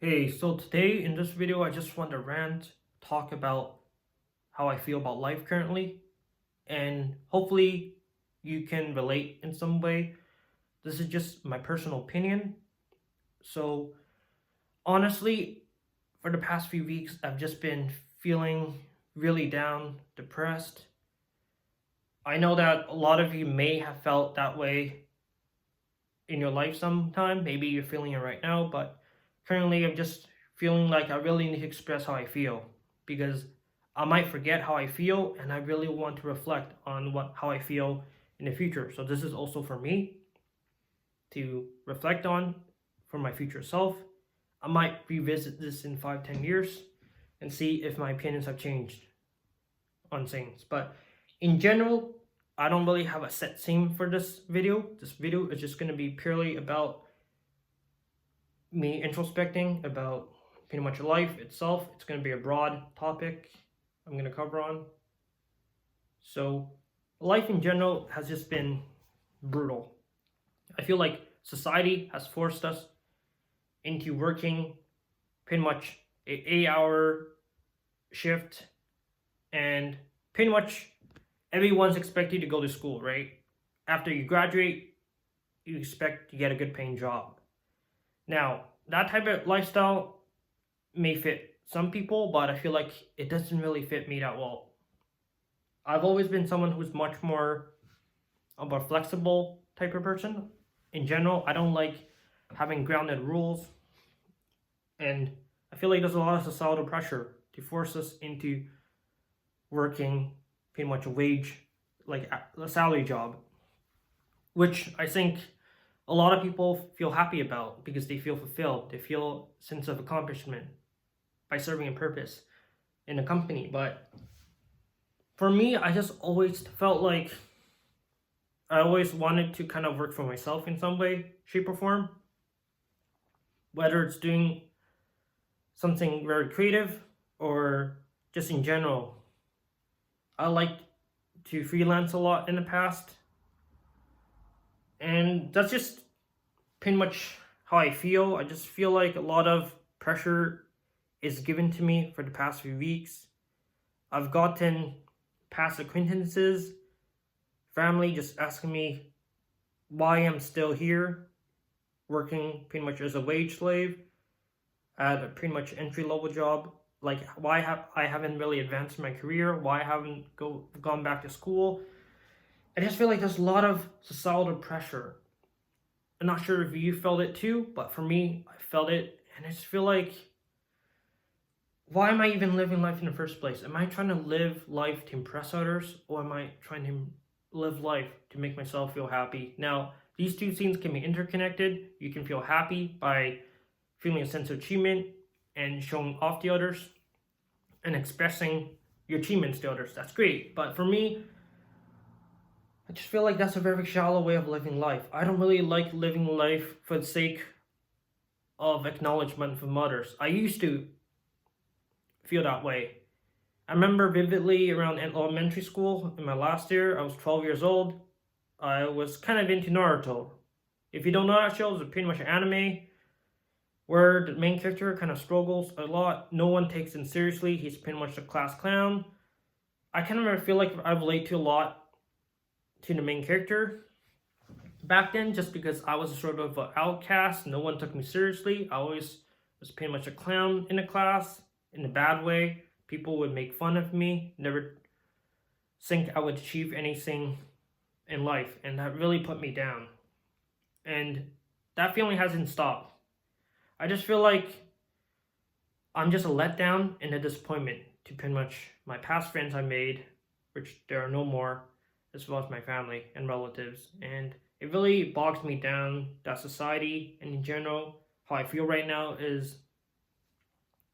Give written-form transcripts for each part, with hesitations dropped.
Hey, so today in this video, I just want to talk about how I feel about life currently, and hopefully you can relate in some way. This is just my personal opinion. So, honestly, for the past few weeks, I've just been feeling really down, depressed. I know that a lot of you may have felt that way in your life sometime. Maybe you're feeling it right now, but currently I'm just feeling like I really need to express how I feel because I might forget how I feel and I really want to reflect on how I feel in the future. So this is also for me to reflect on for my future self. I might revisit this in 5, 10 years and see if my opinions have changed on things. But in general, I don't really have a set theme for this video. This video is just going to be purely about me introspecting about pretty much life itself. It's going to be a broad topic I'm going to cover on. So, life in general has just been brutal. I feel like society has forced us into working pretty much a 8-hour shift, and pretty much everyone's expected to go to school, right? After you graduate, you expect to get a good paying job. Now, that type of lifestyle may fit some people, but I feel like it doesn't really fit me that well. I've always been someone who's much more of a flexible type of person. In general, I don't like having grounded rules, and I feel like there's a lot of societal pressure to force us into working pretty much a wage, like a salary job, which I think a lot of people feel happy about because they feel fulfilled. They feel a sense of accomplishment by serving a purpose in a company. But for me, I just always felt like I always wanted to kind of work for myself in some way, shape, or form. Whether it's doing something very creative or just in general. I liked to freelance a lot in the past. And that's just pretty much how I feel. I just feel like a lot of pressure is given to me for the past few weeks. I've gotten past acquaintances, family just asking me why I'm still here, working pretty much as a wage slave at a pretty much entry level job. Like why I haven't really advanced my career, why I haven't gone back to school. I just feel like there's a lot of societal pressure. I'm not sure if you felt it too, but for me, I felt it, and I just feel like, why am I even living life in the first place? Am I trying to live life to impress others, or am I trying to live life to make myself feel happy? Now, these two things can be interconnected. You can feel happy by feeling a sense of achievement and showing off to others and expressing your achievements to others. That's great. But for me, I just feel like that's a very shallow way of living life. I don't really like living life for the sake of acknowledgement from others. I used to feel that way. I remember vividly around elementary school in my last year, I was 12 years old. I was kind of into Naruto. If you don't know that show, it's pretty much an anime where the main character kind of struggles a lot. No one takes him seriously. He's pretty much a class clown. I kind of feel like I relate to a lot to the main character back then, just because I was sort of an outcast. No one took me seriously. I always was pretty much a clown in the class in a bad way. People would make fun of me, never think I would achieve anything in life, and that really put me down. And that feeling hasn't stopped. I just feel like I'm just a letdown and a disappointment to pretty much my past friends I made, which there are no more, as well as my family and relatives. And it really bogs me down that society and in general, how I feel right now is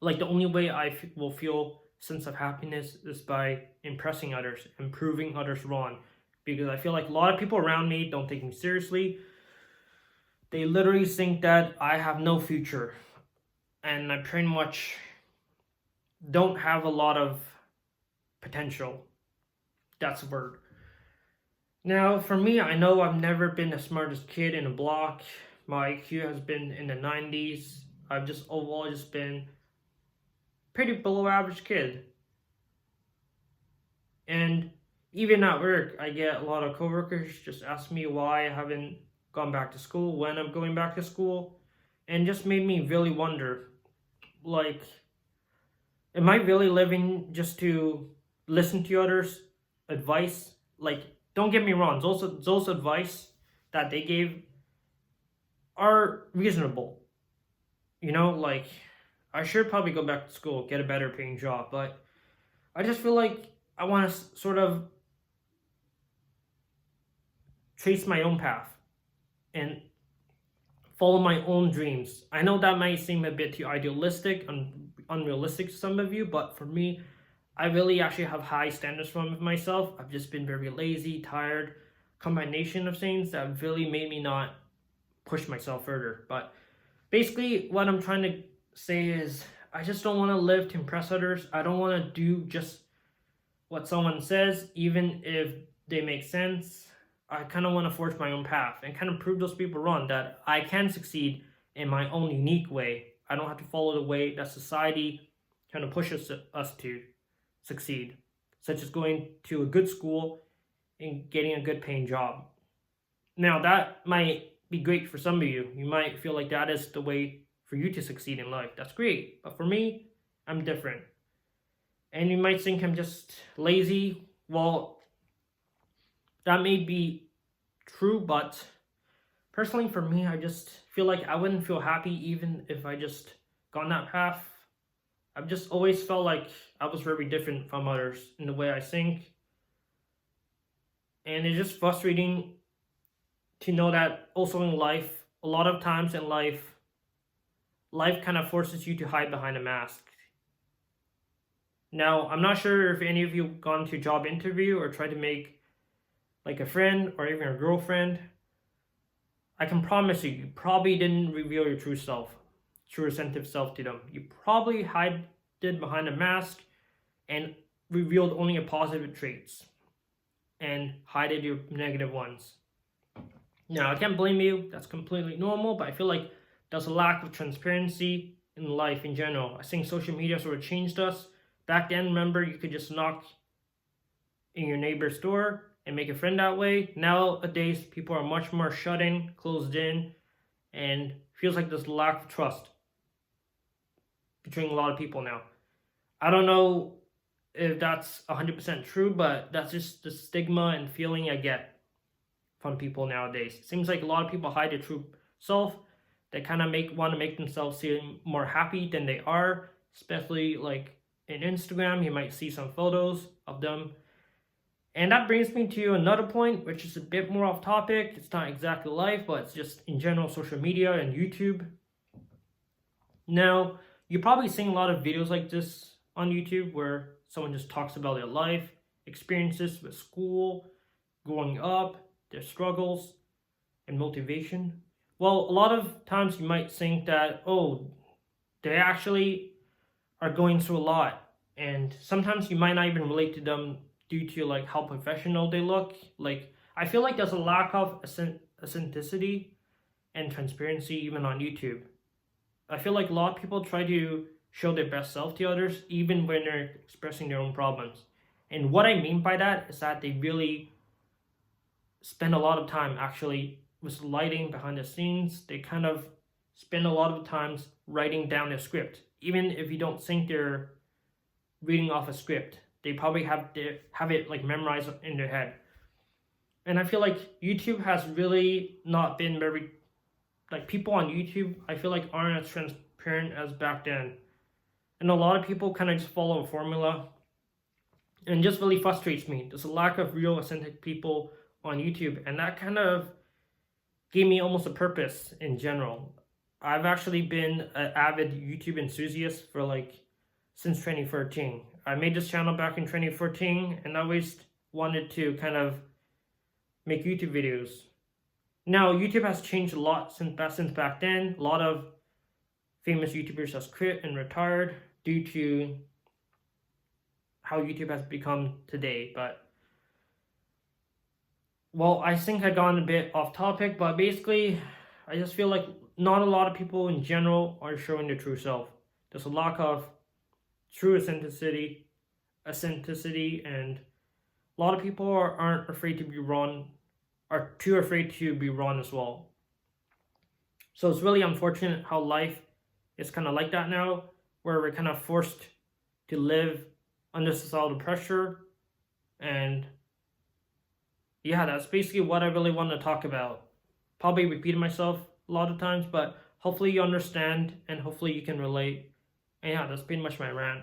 like the only way I will feel sense of happiness is by impressing others and proving others wrong. Because I feel like a lot of people around me don't take me seriously. They literally think that I have no future, and I pretty much don't have a lot of potential. That's the word. Now, for me, I know I've never been the smartest kid in the block. My IQ has been in the 90s. I've just overall just been pretty below average kid. And even at work, I get a lot of coworkers just ask me why I haven't gone back to school, when I'm going back to school, and just made me really wonder, like, am I really living just to listen to others' advice? Like, don't get me wrong, those advice that they gave are reasonable. Like, I should probably go back to school, get a better paying job, but I just feel like I want to sort of trace my own path and follow my own dreams. I know that might seem a bit too idealistic and unrealistic to some of you, but for me, I really actually have high standards for myself. I've just been very lazy, tired, combination of things that really made me not push myself further. But basically, what I'm trying to say is I just don't want to live to impress others. I don't want to do just what someone says, even if they make sense. I kind of want to forge my own path and kind of prove those people wrong that I can succeed in my own unique way. I don't have to follow the way that society kind of pushes us to succeed, such as going to a good school and getting a good paying job. Now, that might be great for some of you. You might feel like that is the way for you to succeed in life. That's great. But for me, I'm different. And you might think I'm just lazy. Well, that may be true, but personally for me, I just feel like I wouldn't feel happy even if I just gone that path. I've just always felt like I was very different from others in the way I think. And it's just frustrating to know that also in life, a lot of times in life kind of forces you to hide behind a mask. Now, I'm not sure if any of you gone to a job interview or tried to make like a friend or even a girlfriend. I can promise you, you probably didn't reveal your true self, true authentic self to them. You probably hid behind a mask and revealed only your positive traits and hided your negative ones. Now, I can't blame you. That's completely normal, but I feel like there's a lack of transparency in life in general. I think social media sort of changed us. Back then, remember, you could just knock in your neighbor's door and make a friend that way. Nowadays, people are much more shut in, closed in, and feels like there's a lack of trust between a lot of people now. I don't know if that's 100% true, but that's just the stigma and feeling I get from people nowadays. It seems like a lot of people hide their true self. They kind of want to make themselves seem more happy than they are, especially like in Instagram. You might see some photos of them. And that brings me to another point, which is a bit more off topic. It's not exactly life, but it's just in general social media and YouTube. Now, you're probably seeing a lot of videos like this on YouTube where someone just talks about their life, experiences with school, growing up, their struggles, and motivation. Well, a lot of times you might think that, oh, they actually are going through a lot. And sometimes you might not even relate to them due to like how professional they look. Like, I feel like there's a lack of authenticity and transparency even on YouTube. I feel like a lot of people try to show their best self to others even when they're expressing their own problems. And what I mean by that is that they really spend a lot of time actually with lighting behind the scenes. They kind of spend a lot of times writing down their script. Even if you don't think they're reading off a script, they probably have it like memorized in their head. And I feel like YouTube has really not been very, like, people on YouTube, I feel like aren't as transparent as back then. And a lot of people kind of just follow a formula, and it just really frustrates me. There's a lack of real authentic people on YouTube, and that kind of gave me almost a purpose in general. I've actually been an avid YouTube enthusiast for since 2014. I made this channel back in 2014, and I always wanted to kind of make YouTube videos. Now, YouTube has changed a lot since back then. A lot of famous YouTubers has quit and retired due to how YouTube has become today. But, well, I think I gone a bit off topic, but basically, I just feel like not a lot of people in general are showing their true self. There's a lack of true authenticity, and a lot of people aren't afraid to be wrong, are too afraid to be wrong as well. So it's really unfortunate how life is kind of like that now, where we're kind of forced to live under societal pressure. And yeah, that's basically what I really want to talk about. Probably repeating myself a lot of times, but hopefully you understand and hopefully you can relate. And yeah, that's pretty much my rant.